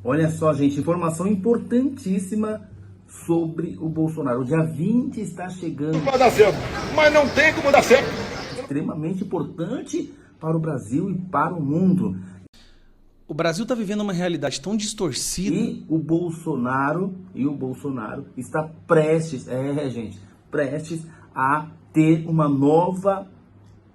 Olha só, gente, informação importantíssima sobre o Bolsonaro. O dia 20 está chegando. Vai dar certo, mas não tem como dar certo. Extremamente importante para o Brasil e para o mundo. O Brasil está vivendo uma realidade tão distorcida. E o Bolsonaro está prestes a ter uma nova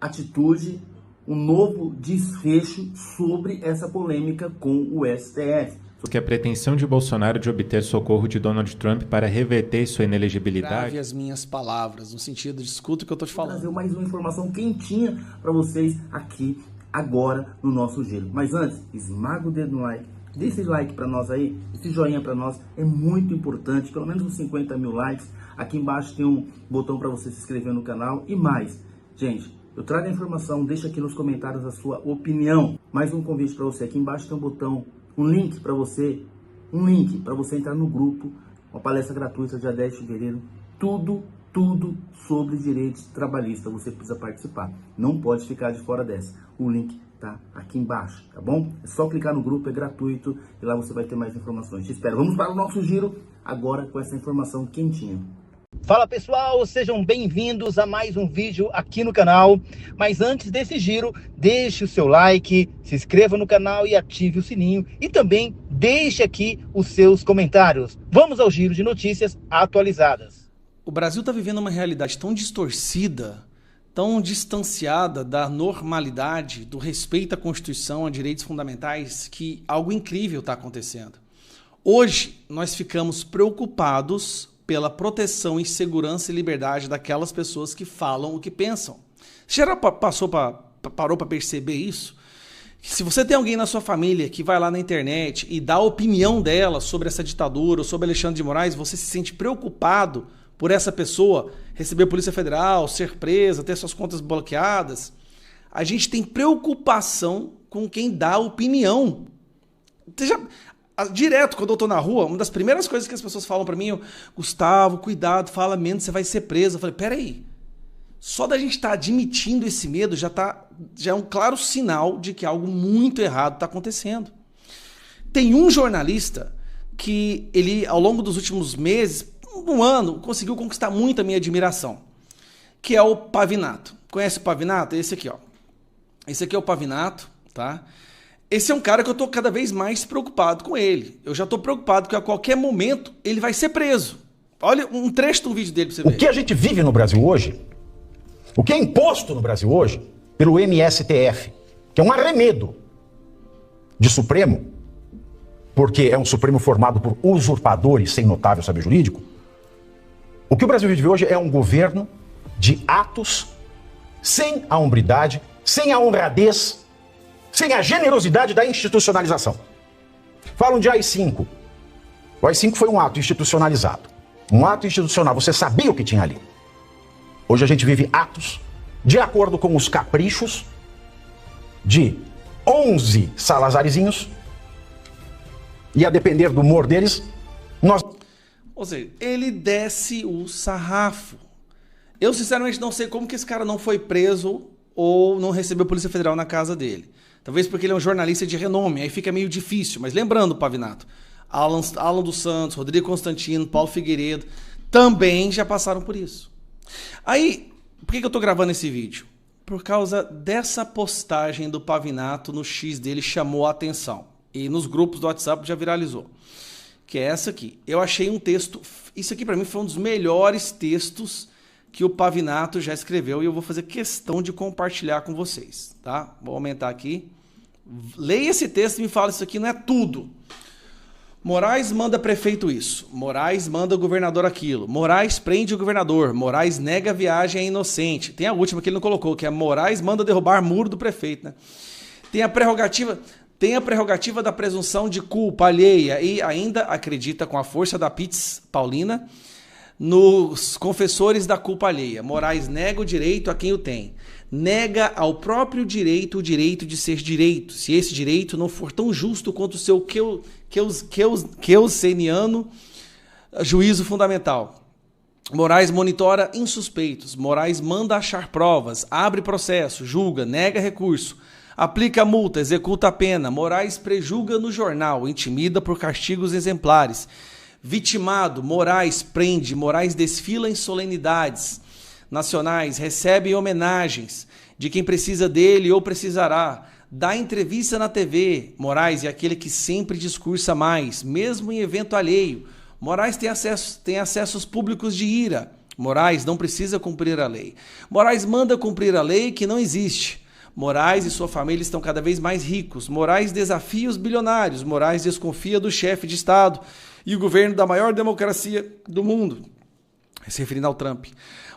atitude, um novo desfecho sobre essa polêmica com o STF. Que a pretensão de Bolsonaro de obter socorro de Donald Trump para reverter sua inelegibilidade... Grave as minhas palavras, no sentido de escuta o que eu estou te falando. Vou trazer mais uma informação quentinha para vocês aqui, agora, no nosso Giro. Mas antes, esmaga o dedo no like, dê esse like para nós aí, esse joinha para nós é muito importante, pelo menos uns 50 mil likes. Aqui embaixo tem um botão para você se inscrever no canal e mais. Gente, eu trago a informação, deixa aqui nos comentários a sua opinião. Mais um convite para você, aqui embaixo tem um botão, um link para você entrar no grupo, uma palestra gratuita dia 10 de fevereiro, tudo sobre direitos trabalhistas, você precisa participar, não pode ficar de fora dessa, o link tá aqui embaixo, tá bom? É só clicar no grupo, é gratuito, e lá você vai ter mais informações, te espero. Vamos para o nosso giro, agora com essa informação quentinha. Fala pessoal, sejam bem-vindos a mais um vídeo aqui no canal. Mas antes desse giro, deixe o seu like, se inscreva no canal e ative o sininho. E também deixe aqui os seus comentários. Vamos ao giro de notícias atualizadas. O Brasil está vivendo uma realidade tão distorcida, tão distanciada da normalidade, do respeito à Constituição, a direitos fundamentais, que algo incrível está acontecendo. Hoje, nós ficamos preocupados pela proteção e segurança e liberdade daquelas pessoas que falam o que pensam. Você já parou para perceber isso? Que se você tem alguém na sua família que vai lá na internet e dá a opinião dela sobre essa ditadura ou sobre Alexandre de Moraes, você se sente preocupado por essa pessoa receber a Polícia Federal, ser presa, ter suas contas bloqueadas. A gente tem preocupação com quem dá opinião. Direto, quando eu tô na rua, uma das primeiras coisas que as pessoas falam pra mim é: Gustavo, cuidado, fala menos, você vai ser preso. Eu falei, peraí, só da gente estar admitindo esse medo já é um claro sinal de que algo muito errado está acontecendo. Tem um jornalista que ele, ao longo dos últimos meses, um ano, conseguiu conquistar muito a minha admiração, que é o Pavinato. Conhece o Pavinato? Esse aqui, ó. Esse aqui é o Pavinato, tá? Esse é um cara que eu tô cada vez mais preocupado com ele. Eu já tô preocupado que a qualquer momento ele vai ser preso. Olha um trecho de um vídeo dele pra você ver. O que a gente vive no Brasil hoje, o que é imposto no Brasil hoje pelo MSTF, que é um arremedo de Supremo, porque é um Supremo formado por usurpadores sem notável saber jurídico, o que o Brasil vive hoje é um governo de atos sem a hombridade, sem a honradez, sem a generosidade da institucionalização. Falam de AI-5. O AI-5 foi um ato institucionalizado. Um ato institucional, você sabia o que tinha ali. Hoje a gente vive atos de acordo com os caprichos de 11 salazarizinhos e a depender do humor deles, nós... Ou seja, ele desce o sarrafo. Eu sinceramente não sei como que esse cara não foi preso ou não recebeu a Polícia Federal na casa dele. Talvez porque ele é um jornalista de renome, aí fica meio difícil. Mas lembrando, Pavinato, Alan dos Santos, Rodrigo Constantino, Paulo Figueiredo, também já passaram por isso. Aí, por que eu tô gravando esse vídeo? Por causa dessa postagem do Pavinato no X dele, chamou a atenção. E nos grupos do WhatsApp já viralizou. Que é essa aqui. Eu achei um texto... Isso aqui para mim foi um dos melhores textos que o Pavinato já escreveu e eu vou fazer questão de compartilhar com vocês, tá? Vou aumentar aqui. Leia esse texto e me fala, isso aqui não é tudo. Moraes manda prefeito isso. Moraes manda o governador aquilo. Moraes prende o governador. Moraes nega a viagem, é inocente. Tem a última que ele não colocou, que é Moraes manda derrubar muro do prefeito, né? Tem a prerrogativa da presunção de culpa alheia e ainda acredita com a força da Pitts Paulina nos confessores da culpa alheia. Moraes nega o direito a quem o tem. Nega ao próprio direito o direito de ser direito, se esse direito não for tão justo quanto o seu keuseniano juízo fundamental. Moraes monitora insuspeitos. Moraes manda achar provas, abre processo, julga, nega recurso. Aplica a multa, executa a pena. Moraes prejulga no jornal, intimida por castigos exemplares. Vitimado, Moraes prende, Moraes desfila em solenidades nacionais, recebe homenagens de quem precisa dele ou precisará. Dá entrevista na TV. Moraes é aquele que sempre discursa mais, mesmo em evento alheio. Moraes tem acessos públicos de ira. Moraes não precisa cumprir a lei. Moraes manda cumprir a lei que não existe. Moraes e sua família estão cada vez mais ricos. Moraes desafia os bilionários. Moraes desconfia do chefe de Estado e o governo da maior democracia do mundo, se referindo ao Trump.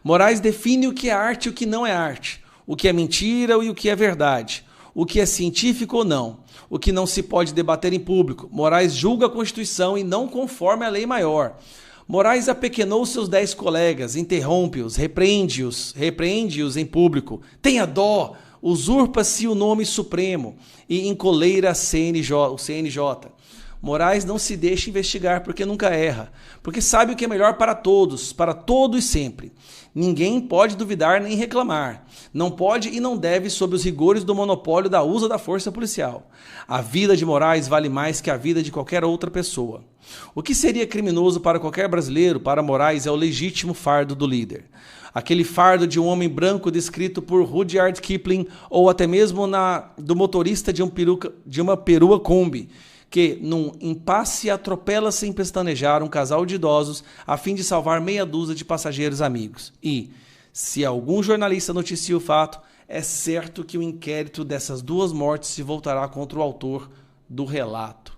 Moraes define o que é arte e o que não é arte, o que é mentira e o que é verdade, o que é científico ou não, o que não se pode debater em público. Moraes julga a Constituição e não conforme a lei maior. Moraes apequenou seus 10 colegas, interrompe-os, repreende-os em público. Tenha dó, usurpa-se o nome supremo e encoleira o CNJ. Moraes não se deixa investigar porque nunca erra, porque sabe o que é melhor para todos e sempre. Ninguém pode duvidar nem reclamar. Não pode e não deve sob os rigores do monopólio da uso da força policial. A vida de Moraes vale mais que a vida de qualquer outra pessoa. O que seria criminoso para qualquer brasileiro, para Moraes é o legítimo fardo do líder. Aquele fardo de um homem branco descrito por Rudyard Kipling ou até mesmo do motorista de uma perua Kombi, que, num impasse, atropela sem pestanejar um casal de idosos a fim de salvar meia dúzia de passageiros amigos. E, se algum jornalista noticia o fato, é certo que o inquérito dessas 2 mortes se voltará contra o autor do relato.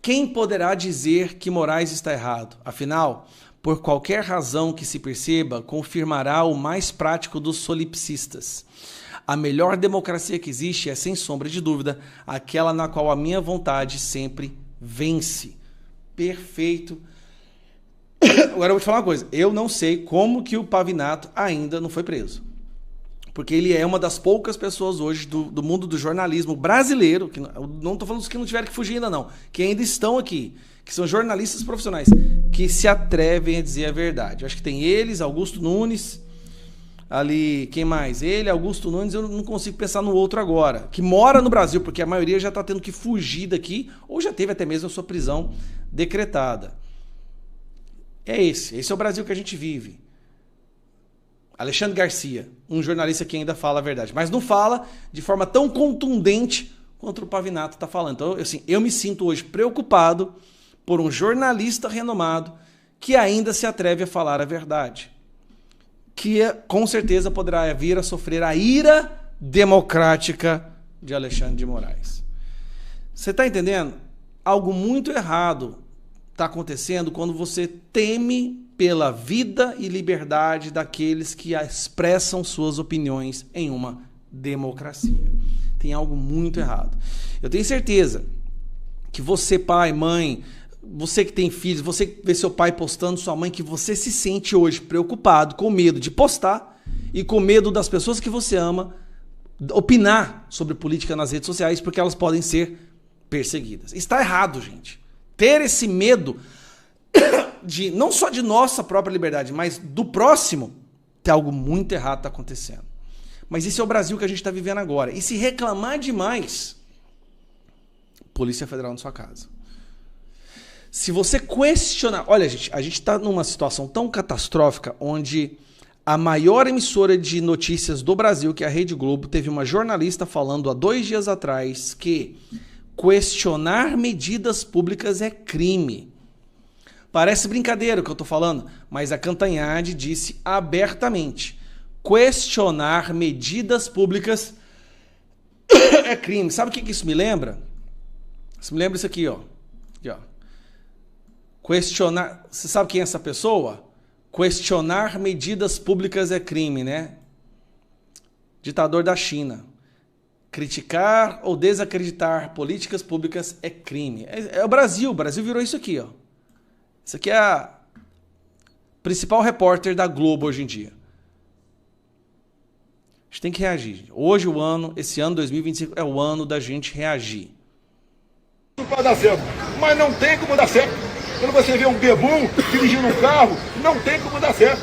Quem poderá dizer que Moraes está errado? Afinal, por qualquer razão que se perceba, confirmará o mais prático dos solipsistas. A melhor democracia que existe é, sem sombra de dúvida, aquela na qual a minha vontade sempre vence. Perfeito. Agora eu vou te falar uma coisa. Eu não sei como que o Pavinato ainda não foi preso. Porque ele é uma das poucas pessoas hoje do mundo do jornalismo brasileiro, que não estou falando dos que não tiveram que fugir ainda não, que ainda estão aqui, que são jornalistas profissionais, que se atrevem a dizer a verdade. Eu acho que tem eles, Augusto Nunes... Ali, quem mais? Ele, Augusto Nunes, eu não consigo pensar no outro agora, que mora no Brasil, porque a maioria já está tendo que fugir daqui, ou já teve até mesmo a sua prisão decretada. Esse é o Brasil que a gente vive. Alexandre Garcia, um jornalista que ainda fala a verdade, mas não fala de forma tão contundente quanto o Pavinato está falando. Então, assim, eu me sinto hoje preocupado por um jornalista renomado que ainda se atreve a falar a verdade, que com certeza poderá vir a sofrer a ira democrática de Alexandre de Moraes. Você está entendendo? Algo muito errado está acontecendo quando você teme pela vida e liberdade daqueles que expressam suas opiniões em uma democracia. Tem algo muito errado. Eu tenho certeza que você, pai, mãe, você que tem filhos, você que vê seu pai postando, sua mãe, que você se sente hoje preocupado, com medo de postar e com medo das pessoas que você ama opinar sobre política nas redes sociais, porque elas podem ser perseguidas. Está errado, gente. Ter esse medo de não só de nossa própria liberdade, mas do próximo, tem algo muito errado está acontecendo. Mas esse é o Brasil que a gente está vivendo agora. E se reclamar demais, Polícia Federal na sua casa. Se você questionar... Olha, gente, a gente está numa situação tão catastrófica onde a maior emissora de notícias do Brasil, que é a Rede Globo, teve uma jornalista falando há 2 dias atrás que questionar medidas públicas é crime. Parece brincadeira o que eu estou falando, mas a Cantanhede disse abertamente: questionar medidas públicas é crime. Sabe o que isso me lembra? Isso me lembra isso aqui, ó. Aqui, ó. Questionar... Você sabe quem é essa pessoa? Questionar medidas públicas é crime, né? Ditador da China. Criticar ou desacreditar políticas públicas é crime. É o Brasil. O Brasil virou isso aqui, ó. Isso aqui é a principal repórter da Globo hoje em dia. A gente tem que reagir, gente. Hoje esse ano 2025 é o ano da gente reagir. Não pode dar certo, mas não tem como dar certo. Quando você vê um bebum dirigindo um carro, não tem como dar certo.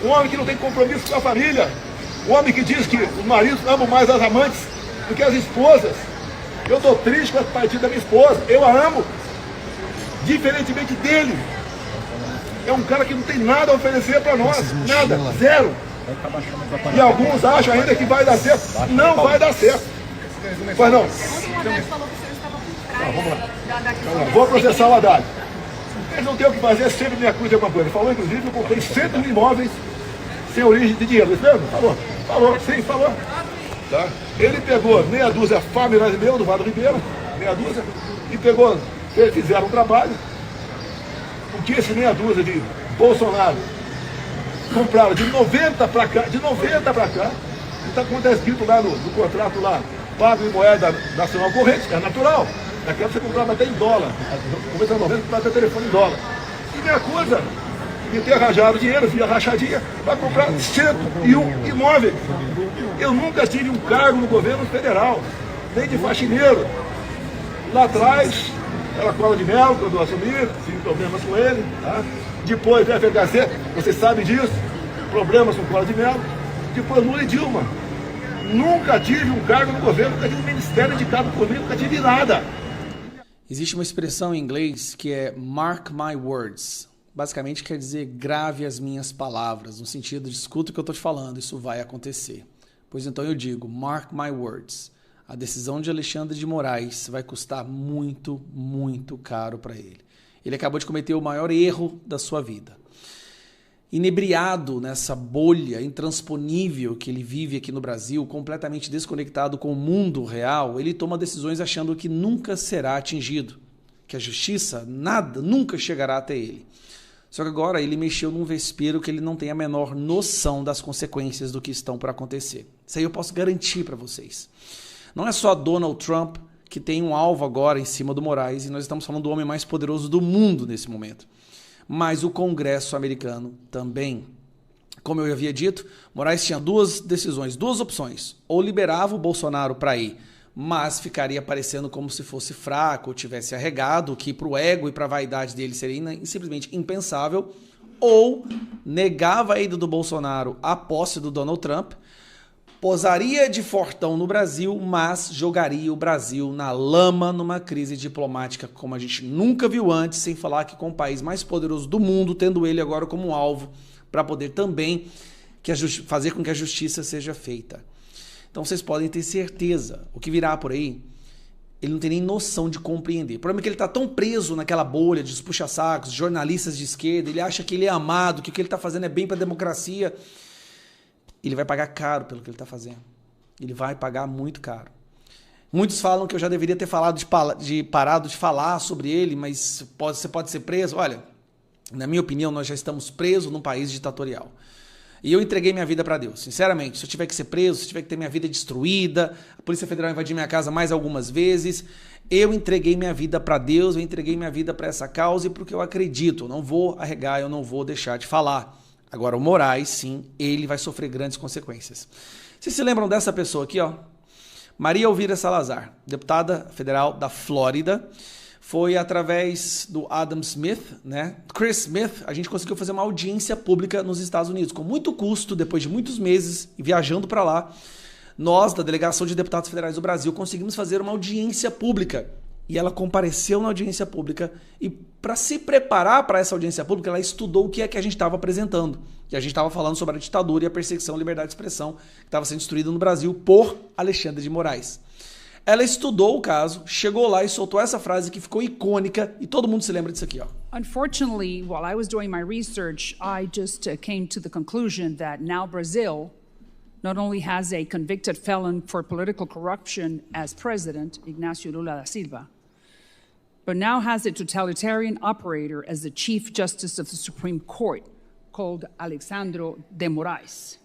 Um homem que não tem compromisso com a família, um homem que diz que os maridos amam mais as amantes do que as esposas. Eu estou triste com a partida da minha esposa. Eu a amo. Diferentemente dele. É um cara que não tem nada a oferecer para nós. Nada. Zero. E alguns acham ainda que vai dar certo. Não vai dar certo. Pois não. Vamos lá. Vou processar o Haddad. Eles não têm o que fazer, sempre me acusam de alguma coisa. Ele falou, inclusive, que eu comprei 100 mil imóveis sem origem de dinheiro. Isso mesmo? Falou. Falou. Sim, falou. Tá? Ele pegou meia dúzia familiares meu, do Vado Ribeiro, meia dúzia, e pegou, eles fizeram um trabalho, o que esse meia dúzia de Bolsonaro compraram de 90 para cá, está como está escrito lá no contrato lá, pago em moeda nacional corrente, é natural. Naquela você comprava até em dólar, começando a 90, comprava até telefone em dólar. E me acusa de ter arranjado dinheiro, via rachadinha, para comprar 101 imóveis. Eu nunca tive um cargo no governo federal, nem de faxineiro. Lá atrás, era cola de mel, quando eu assumi, tive problemas com ele. Tá? Depois veio a FHC, você sabe disso, problemas com cola de mel. Depois Lula e Dilma. Nunca tive um cargo no governo, nunca tive um ministério indicado por mim, nunca tive nada. Existe uma expressão em inglês que é mark my words. Basicamente quer dizer grave as minhas palavras, no sentido de escuta o que eu estou te falando, isso vai acontecer. Pois então eu digo, mark my words. A decisão de Alexandre de Moraes vai custar muito, muito caro para ele. Ele acabou de cometer o maior erro da sua vida. Inebriado nessa bolha intransponível que ele vive aqui no Brasil, completamente desconectado com o mundo real, ele toma decisões achando que nunca será atingido, que a justiça, nada, nunca chegará até ele. Só que agora ele mexeu num vespeiro que ele não tem a menor noção das consequências do que estão por acontecer. Isso aí eu posso garantir para vocês. Não é só Donald Trump que tem um alvo agora em cima do Moraes, e nós estamos falando do homem mais poderoso do mundo nesse momento. Mas o Congresso americano também. Como eu havia dito, Moraes tinha duas decisões, duas opções. Ou liberava o Bolsonaro para ir, mas ficaria parecendo como se fosse fraco, ou tivesse arregado, o que para o ego e para a vaidade dele seria simplesmente impensável, ou negava a ida do Bolsonaro à posse do Donald Trump, posaria de fortão no Brasil, mas jogaria o Brasil na lama numa crise diplomática como a gente nunca viu antes, sem falar que com o país mais poderoso do mundo, tendo ele agora como alvo, para poder também fazer com que a justiça seja feita. Então vocês podem ter certeza, o que virá por aí, ele não tem nem noção de compreender. O problema é que ele está tão preso naquela bolha de puxa-sacos, jornalistas de esquerda, ele acha que ele é amado, que o que ele está fazendo é bem para a democracia. Ele vai pagar caro pelo que ele está fazendo. Ele vai pagar muito caro. Muitos falam que eu já deveria ter parado de falar sobre ele, mas você pode ser preso. Olha, na minha opinião, nós já estamos presos num país ditatorial. E eu entreguei minha vida para Deus, sinceramente. Se eu tiver que ser preso, se eu tiver que ter minha vida destruída, a Polícia Federal invadir minha casa mais algumas vezes, eu entreguei minha vida para Deus, eu entreguei minha vida para essa causa e porque eu acredito. Eu não vou arregar, eu não vou deixar de falar. Agora, o Moraes, sim, ele vai sofrer grandes consequências. Vocês se lembram dessa pessoa aqui, ó? Maria Elvira Salazar, deputada federal da Flórida. Foi através do Adam Smith, né? Chris Smith, a gente conseguiu fazer uma audiência pública nos Estados Unidos. Com muito custo, depois de muitos meses, viajando para lá, nós, da Delegação de Deputados Federais do Brasil, conseguimos fazer uma audiência pública. E ela compareceu na audiência pública e, para se preparar para essa audiência pública, ela estudou o que é que a gente estava apresentando. E a gente estava falando sobre a ditadura e a perseguição à liberdade de expressão que estava sendo destruída no Brasil por Alexandre de Moraes. Ela estudou o caso, chegou lá e soltou essa frase que ficou icônica e todo mundo se lembra disso aqui, ó. Unfortunately, while I was doing my research, I just came to the conclusion that now Brazil not only has a convicted felon for political corruption as president, Ignacio Lula da Silva, but now has a totalitarian operator as the Chief Justice of the Supreme Court, called Alexandre de Moraes.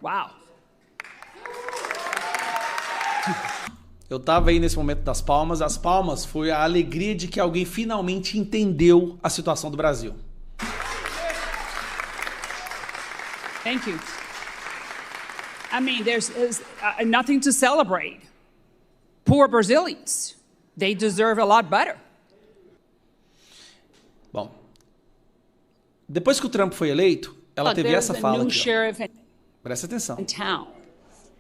Wow. Eu estava aí nesse momento das palmas. As palmas foi a alegria de que alguém finalmente entendeu a situação do Brasil. Thank you. I mean, there's nothing to celebrate. Poor Brazilians. They deserve a lot better. Bom, depois que o Trump foi eleito, ela teve essa fala aqui. Presta atenção.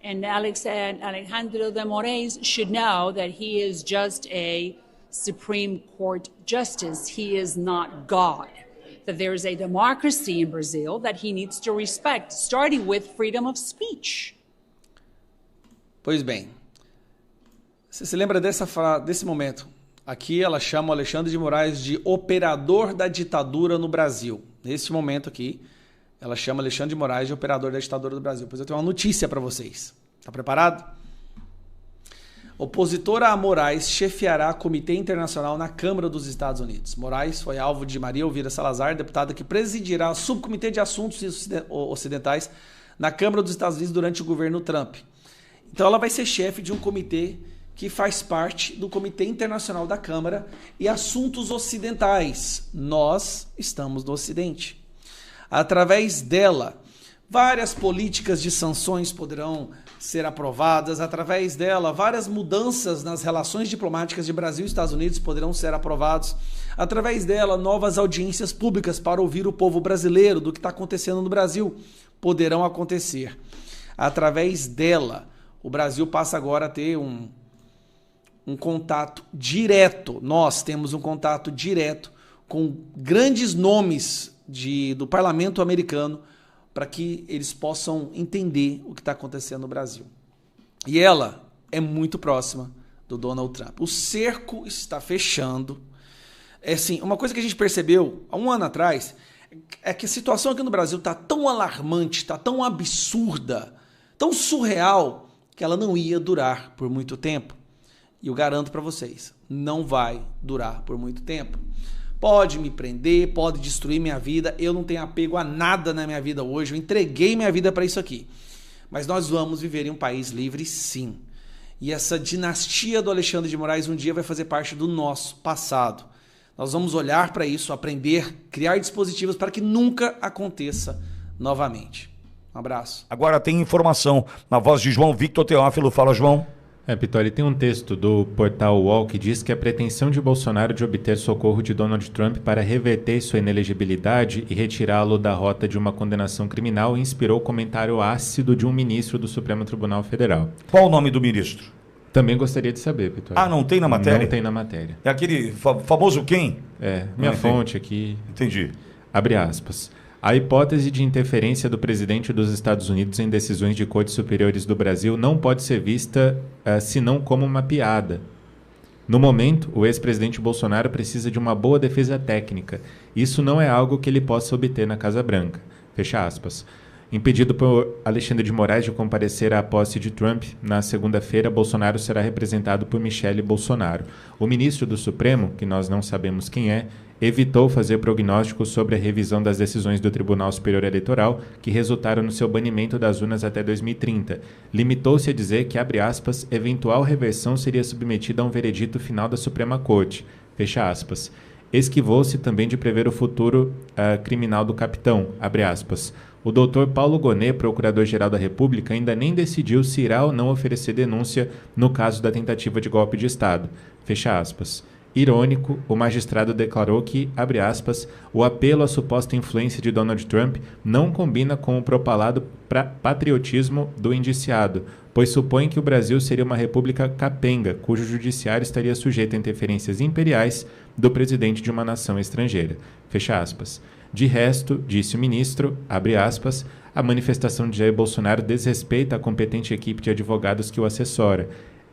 And Alejandro de Moraes should know that he is just a Supreme Court justice. He is not God. That there is a democracy in Brazil that he needs to respect, starting with freedom of speech. Pois bem, você se lembra desse momento? Aqui ela chama o Alexandre de Moraes de operador da ditadura no Brasil. Nesse momento aqui, ela chama Alexandre de Moraes de operador da ditadura do Brasil. Pois eu tenho uma notícia para vocês. Tá preparado? Opositora a Moraes chefiará Comitê Internacional na Câmara dos Estados Unidos. Moraes foi alvo de Maria Elvira Salazar, deputada que presidirá o Subcomitê de Assuntos Ocidentais na Câmara dos Estados Unidos durante o governo Trump. Então ela vai ser chefe de um comitê que faz parte do Comitê Internacional da Câmara e Assuntos Ocidentais. Nós estamos no Ocidente. Através dela, várias políticas de sanções poderão ser aprovadas. Através dela, várias mudanças nas relações diplomáticas de Brasil e Estados Unidos poderão ser aprovadas. Através dela, novas audiências públicas para ouvir o povo brasileiro do que está acontecendo no Brasil poderão acontecer. Através dela, o Brasil passa agora a ter um contato direto. Nós temos um contato direto com grandes nomes do parlamento americano para que eles possam entender o que está acontecendo no Brasil. E ela é muito próxima do Donald Trump. O cerco está fechando. É assim, uma coisa que a gente percebeu há um ano atrás é que a situação aqui no Brasil está tão alarmante, está tão absurda, tão surreal, que ela não ia durar por muito tempo. E eu garanto para vocês, não vai durar por muito tempo. Pode me prender, pode destruir minha vida, eu não tenho apego a nada na minha vida hoje, eu entreguei minha vida para isso aqui. Mas nós vamos viver em um país livre, sim. E essa dinastia do Alexandre de Moraes um dia vai fazer parte do nosso passado. Nós vamos olhar para isso, aprender, criar dispositivos para que nunca aconteça novamente. Um abraço. Agora tem informação na voz de João Victor Teófilo. Fala, João. Pitori, tem um texto do portal UOL que diz que a pretensão de Bolsonaro de obter socorro de Donald Trump para reverter sua inelegibilidade e retirá-lo da rota de uma condenação criminal inspirou comentário ácido de um ministro do Supremo Tribunal Federal. Qual o nome do ministro? Também gostaria de saber, Pitori. Ah, não tem na matéria? Não tem na matéria. É aquele famoso quem? Minha fonte aqui. Entendi. Abre aspas. A hipótese de interferência do presidente dos Estados Unidos em decisões de cortes superiores do Brasil não pode ser vista senão como uma piada. No momento, o ex-presidente Bolsonaro precisa de uma boa defesa técnica. Isso não é algo que ele possa obter na Casa Branca. Fecha aspas. Impedido por Alexandre de Moraes de comparecer à posse de Trump, na segunda-feira, Bolsonaro será representado por Michele Bolsonaro. O ministro do Supremo, que nós não sabemos quem é, evitou fazer prognósticos sobre a revisão das decisões do Tribunal Superior Eleitoral que resultaram no seu banimento das urnas até 2030. Limitou-se a dizer que, abre aspas, eventual reversão seria submetida a um veredito final da Suprema Corte. Fecha aspas. Esquivou-se também de prever o futuro criminal do capitão, abre aspas. O doutor Paulo Gonet, procurador-geral da República, ainda nem decidiu se irá ou não oferecer denúncia no caso da tentativa de golpe de Estado. Fecha aspas. Irônico, o magistrado declarou que, abre aspas, o apelo à suposta influência de Donald Trump não combina com o propalado patriotismo do indiciado, pois supõe que o Brasil seria uma república capenga, cujo judiciário estaria sujeito a interferências imperiais do presidente de uma nação estrangeira. Fecha aspas. De resto, disse o ministro, abre aspas, a manifestação de Jair Bolsonaro desrespeita a competente equipe de advogados que o assessora.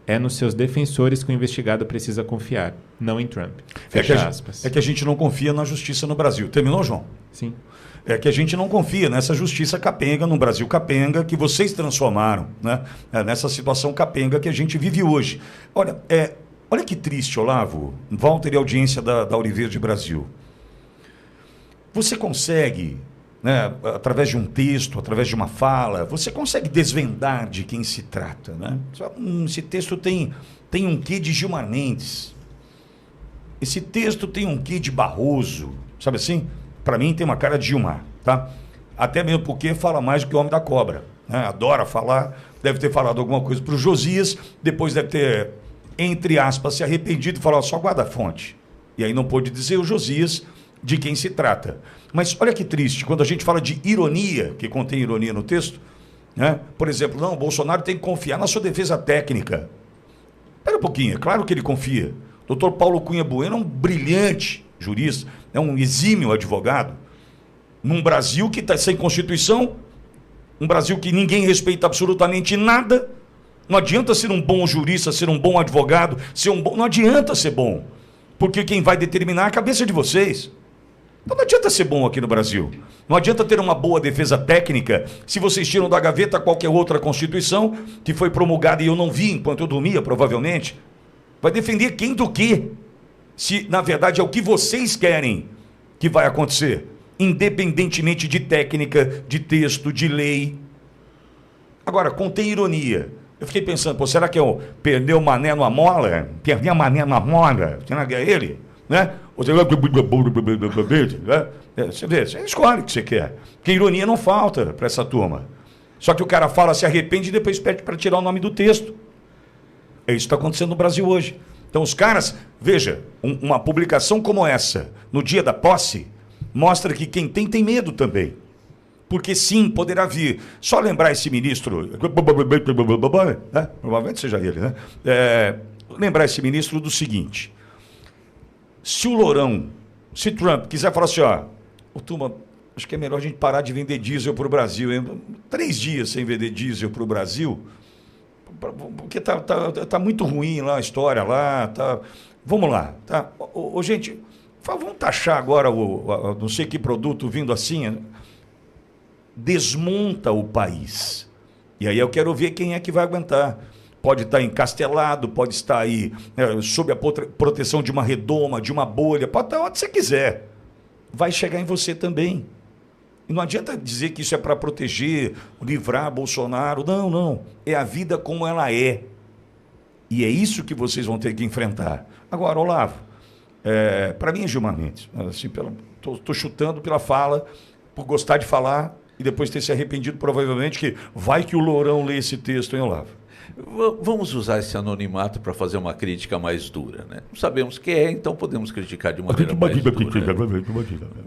É nos seus defensores que o investigado precisa confiar, não em Trump. Fecha aspas. É que a gente não confia na justiça no Brasil. Terminou, João? Sim. É que a gente não confia nessa justiça capenga, no Brasil capenga, que vocês transformaram, né? Nessa situação capenga que a gente vive hoje. Olha que triste, Olavo, Walter e audiência da Oliveira de Brasil. Você consegue, né, através de um texto, através de uma fala, você consegue desvendar de quem se trata, né? Esse texto tem um quê de Gilmar Mendes. Esse texto tem um quê de Barroso, sabe assim? Para mim tem uma cara de Gilmar, tá? Até mesmo porque fala mais do que o Homem da Cobra, né? Adora falar, deve ter falado alguma coisa para o Josias, depois deve ter, entre aspas, se arrependido e falado só guarda a fonte. E aí não pôde dizer o Josias de quem se trata. Mas olha que triste, quando a gente fala de ironia, que contém ironia no texto, Né? Por exemplo, não, o Bolsonaro tem que confiar na sua defesa técnica. Espera um pouquinho, é claro que ele confia. O doutor Paulo Cunha Bueno é um brilhante jurista, é um exímio advogado. Num Brasil que está sem Constituição, um Brasil que ninguém respeita absolutamente nada. Não adianta ser um bom jurista, ser um bom advogado, não adianta ser bom. Porque quem vai determinar é a cabeça de vocês. Então não adianta ser bom aqui no Brasil. Não adianta ter uma boa defesa técnica se vocês tiram da gaveta qualquer outra Constituição que foi promulgada e eu não vi enquanto eu dormia, provavelmente. Vai defender quem do quê? Se, na verdade, é o que vocês querem que vai acontecer. Independentemente de técnica, de texto, de lei. Agora, contém ironia. Eu fiquei pensando, pô, será que eu perdi o mané numa mola? Perdi a mané numa mola? Será que é ele? Né? Você vê, você escolhe o que você quer. Porque ironia não falta para essa turma. Só que o cara fala, se arrepende e depois pede para tirar o nome do texto. É isso que está acontecendo no Brasil hoje. Então os caras, veja, uma publicação como essa, no dia da posse, mostra que quem tem medo também. Porque sim, poderá vir. Só lembrar esse ministro, né? Provavelmente seja ele, né? Lembrar esse ministro do seguinte: se o Lourão, se Trump quiser falar assim, ó, turma, acho que é melhor a gente parar de vender diesel para o Brasil, hein? 3 dias sem vender diesel para o Brasil, porque tá muito ruim lá a história lá, tá. Vamos lá, tá? Gente, vamos taxar agora não sei que produto vindo assim. Desmonta o país. E aí eu quero ver quem é que vai aguentar. Pode estar encastelado, pode estar aí sob a proteção de uma redoma, de uma bolha, pode estar onde você quiser. Vai chegar em você também. E não adianta dizer que isso é para proteger, livrar Bolsonaro. Não, não. É a vida como ela é. E é isso que vocês vão ter que enfrentar. Agora, Olavo, para mim é Gilmar Mendes. Assim, tô chutando pela fala, por gostar de falar, e depois ter se arrependido, provavelmente, que vai que o Lourão lê esse texto, hein, Olavo? Vamos usar esse anonimato para fazer uma crítica mais dura, né? Não sabemos quem é, então podemos criticar de uma maneira mais dura.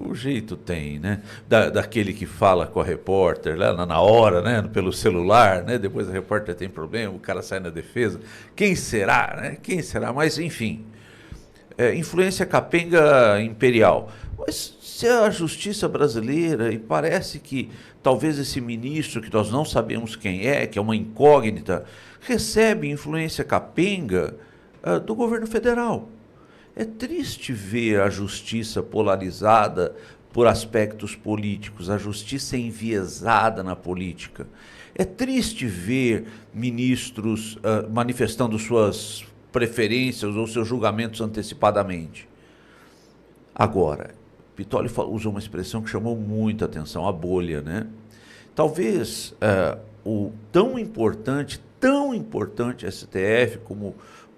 O jeito tem, né? Daquele que fala com a repórter lá na hora, né? Pelo celular, né? Depois a repórter tem problema, o cara sai na defesa. Quem será, né? Quem será? Mas, enfim, influência capenga imperial. Mas se a justiça brasileira, e parece que talvez esse ministro, que nós não sabemos quem é, que é uma incógnita, recebe influência capenga do governo federal. É triste ver a justiça polarizada por aspectos políticos, a justiça enviesada na política. É triste ver ministros manifestando suas preferências ou seus julgamentos antecipadamente. Agora, Pittoli usou uma expressão que chamou muita atenção, a bolha, né? Talvez o tão importante STF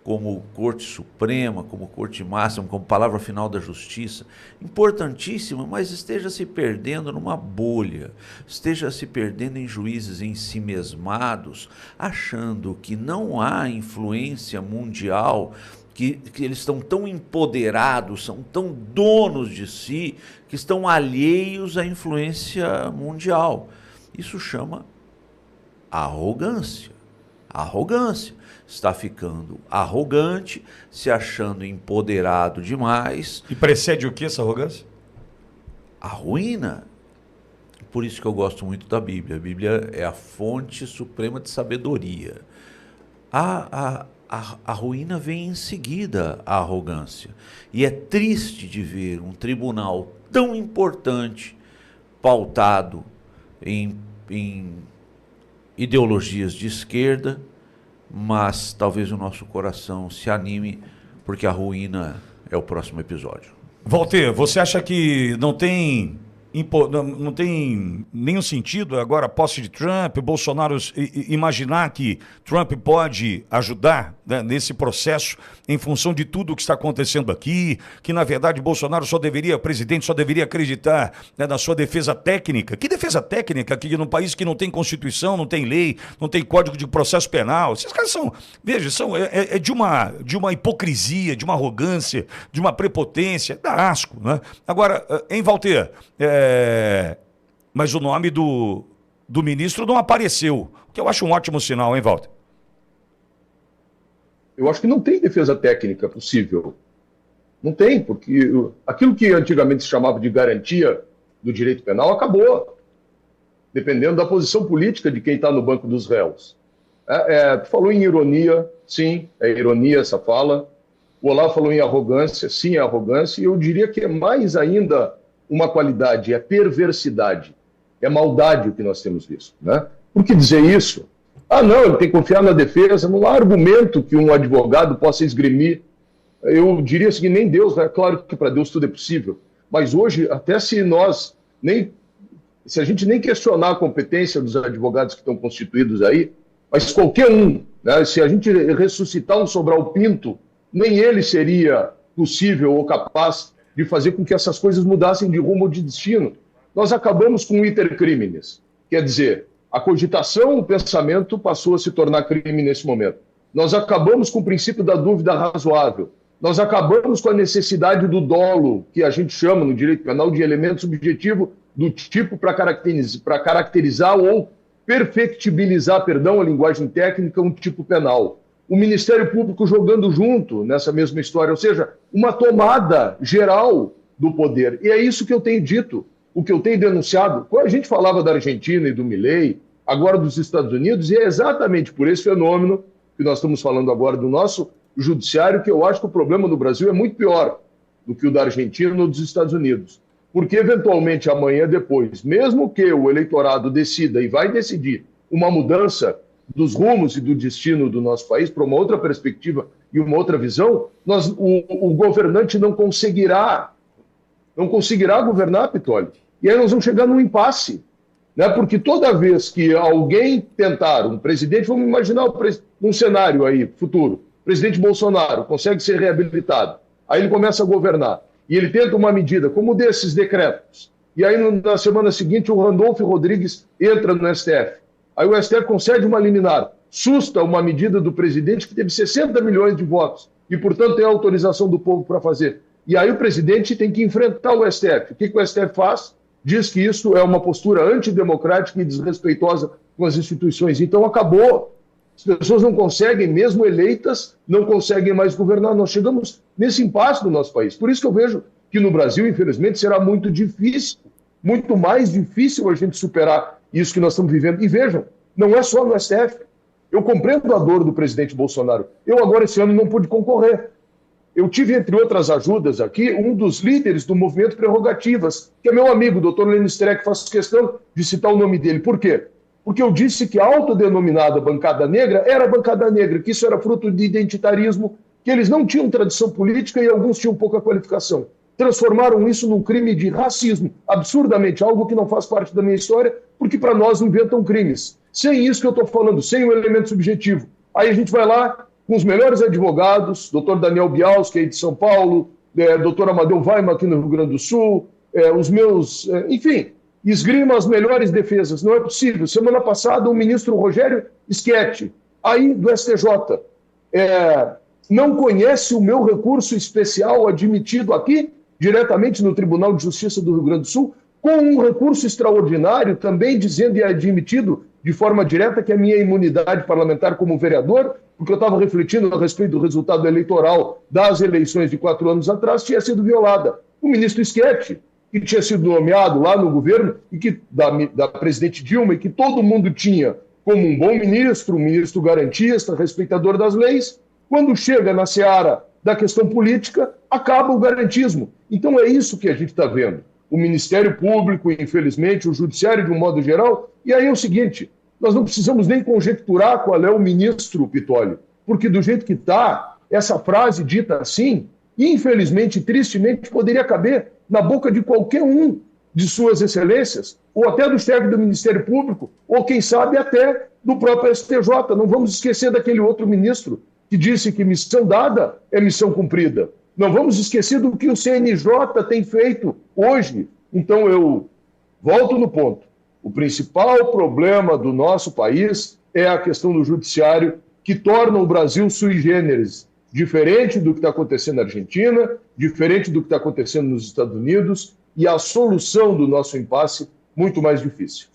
como Corte Suprema, como Corte Máxima, como palavra final da Justiça, importantíssima, mas esteja se perdendo numa bolha, esteja se perdendo em juízes ensimesmados, achando que não há influência mundial, que eles estão tão empoderados, são tão donos de si, que estão alheios à influência mundial. Isso chama arrogância. Arrogância. Está ficando arrogante, se achando empoderado demais. E precede o que essa arrogância? A ruína. Por isso que eu gosto muito da Bíblia. A Bíblia é a fonte suprema de sabedoria. A ruína vem em seguida à arrogância. E é triste de ver um tribunal tão importante pautado em ideologias de esquerda, mas talvez o nosso coração se anime, porque a ruína é o próximo episódio. Walter, você acha que não tem nenhum sentido agora a posse de Trump, Bolsonaro imaginar que Trump pode ajudar, né, nesse processo em função de tudo o que está acontecendo aqui, que na verdade Bolsonaro o presidente só deveria acreditar, né, na sua defesa técnica. Que defesa técnica aqui num país que não tem Constituição, não tem lei, não tem Código de Processo Penal? Esses caras é de uma hipocrisia, de uma arrogância, de uma prepotência, dá asco, né? Agora, Walter, mas o nome do do ministro não apareceu, o que eu acho um ótimo sinal, hein, Walter? Eu acho que não tem defesa técnica possível. Não tem, porque aquilo que antigamente se chamava de garantia do direito penal acabou, dependendo da posição política de quem está no banco dos réus. Tu falou em ironia, sim, é ironia essa fala. O Olavo falou em arrogância, sim, é arrogância, e eu diria que é mais ainda uma qualidade, é perversidade, é maldade o que nós temos visto, né? Por que dizer isso? Não, ele tem que confiar na defesa, não há argumento que um advogado possa esgrimir. Eu diria assim, nem Deus, né? Claro que para Deus tudo é possível, mas hoje, até se a gente nem questionar a competência dos advogados que estão constituídos aí, mas qualquer um, né? Se a gente ressuscitar um Sobral Pinto, nem ele seria possível ou capaz de fazer com que essas coisas mudassem de rumo ou de destino. Nós acabamos com o iter criminis, quer dizer, a cogitação, o pensamento passou a se tornar crime nesse momento. Nós acabamos com o princípio da dúvida razoável. Nós acabamos com a necessidade do dolo, que a gente chama no direito penal de elemento subjetivo do tipo para caracterizar ou perfectibilizar, a linguagem técnica, um tipo penal. O Ministério Público jogando junto nessa mesma história, ou seja, uma tomada geral do poder. E é isso que eu tenho dito, o que eu tenho denunciado. Quando a gente falava da Argentina e do Milei, agora dos Estados Unidos, e é exatamente por esse fenômeno que nós estamos falando agora do nosso judiciário, que eu acho que o problema no Brasil é muito pior do que o da Argentina ou dos Estados Unidos. Porque, eventualmente, amanhã depois, mesmo que o eleitorado decida e vai decidir uma mudança dos rumos e do destino do nosso país para uma outra perspectiva e uma outra visão, o governante não conseguirá governar, Pitoli. E aí nós vamos chegar num impasse, né? Porque toda vez que alguém tentar, um presidente, vamos imaginar um cenário aí futuro, o presidente Bolsonaro consegue ser reabilitado, aí ele começa a governar, e ele tenta uma medida como desses decretos, e aí na semana seguinte o Randolfo Rodrigues entra no STF, aí o STF concede uma liminar, susta uma medida do presidente que teve 60 milhões de votos, e portanto tem autorização do povo para fazer. E aí o presidente tem que enfrentar o STF. O que o STF faz? Diz que isso é uma postura antidemocrática e desrespeitosa com as instituições. Então acabou. As pessoas não conseguem, mesmo eleitas, não conseguem mais governar. Nós chegamos nesse impasse no nosso país. Por isso que eu vejo que no Brasil, infelizmente, será muito difícil, muito mais difícil a gente superar isso que nós estamos vivendo. E vejam, não é só no STF. Eu compreendo a dor do presidente Bolsonaro. Eu agora, esse ano, não pude concorrer. Eu tive, entre outras ajudas aqui, um dos líderes do movimento Prerrogativas, que é meu amigo, o Dr. Lênin Streck, faço questão de citar o nome dele. Por quê? Porque eu disse que a autodenominada bancada negra era bancada negra, que isso era fruto de identitarismo, que eles não tinham tradição política e alguns tinham pouca qualificação. Transformaram isso num crime de racismo, absurdamente, algo que não faz parte da minha história, porque para nós inventam crimes. Sem isso que eu estou falando, sem o elemento subjetivo. Aí a gente vai lá com os melhores advogados, doutor Daniel Bialski, aí de São Paulo, doutor Amadeu Weimar, aqui no Rio Grande do Sul, enfim, esgrima as melhores defesas. Não é possível. Semana passada, o ministro Rogério Schetti, aí do STJ, não conhece o meu recurso especial admitido aqui, diretamente no Tribunal de Justiça do Rio Grande do Sul, com um recurso extraordinário, também dizendo e admitido de forma direta que a minha imunidade parlamentar como vereador, porque eu estava refletindo a respeito do resultado eleitoral das eleições de 4 anos atrás, tinha sido violada. O ministro Schetti, que tinha sido nomeado lá no governo, e que da presidente Dilma, e que todo mundo tinha como um bom ministro, um ministro garantista, respeitador das leis, quando chega na seara da questão política, acaba o garantismo. Então é isso que a gente está vendo. O Ministério Público, infelizmente, o Judiciário de um modo geral. E aí é o seguinte, nós não precisamos nem conjecturar qual é o ministro, Pitoli, porque do jeito que está, essa frase dita assim, infelizmente, tristemente, poderia caber na boca de qualquer um de suas excelências, ou até do chefe do Ministério Público, ou quem sabe até do próprio STJ. Não vamos esquecer daquele outro ministro que disse que missão dada é missão cumprida. Não vamos esquecer do que o CNJ tem feito hoje. Então eu volto no ponto. O principal problema do nosso país é a questão do judiciário, que torna o Brasil sui generis, diferente do que está acontecendo na Argentina, diferente do que está acontecendo nos Estados Unidos, e a solução do nosso impasse muito mais difícil.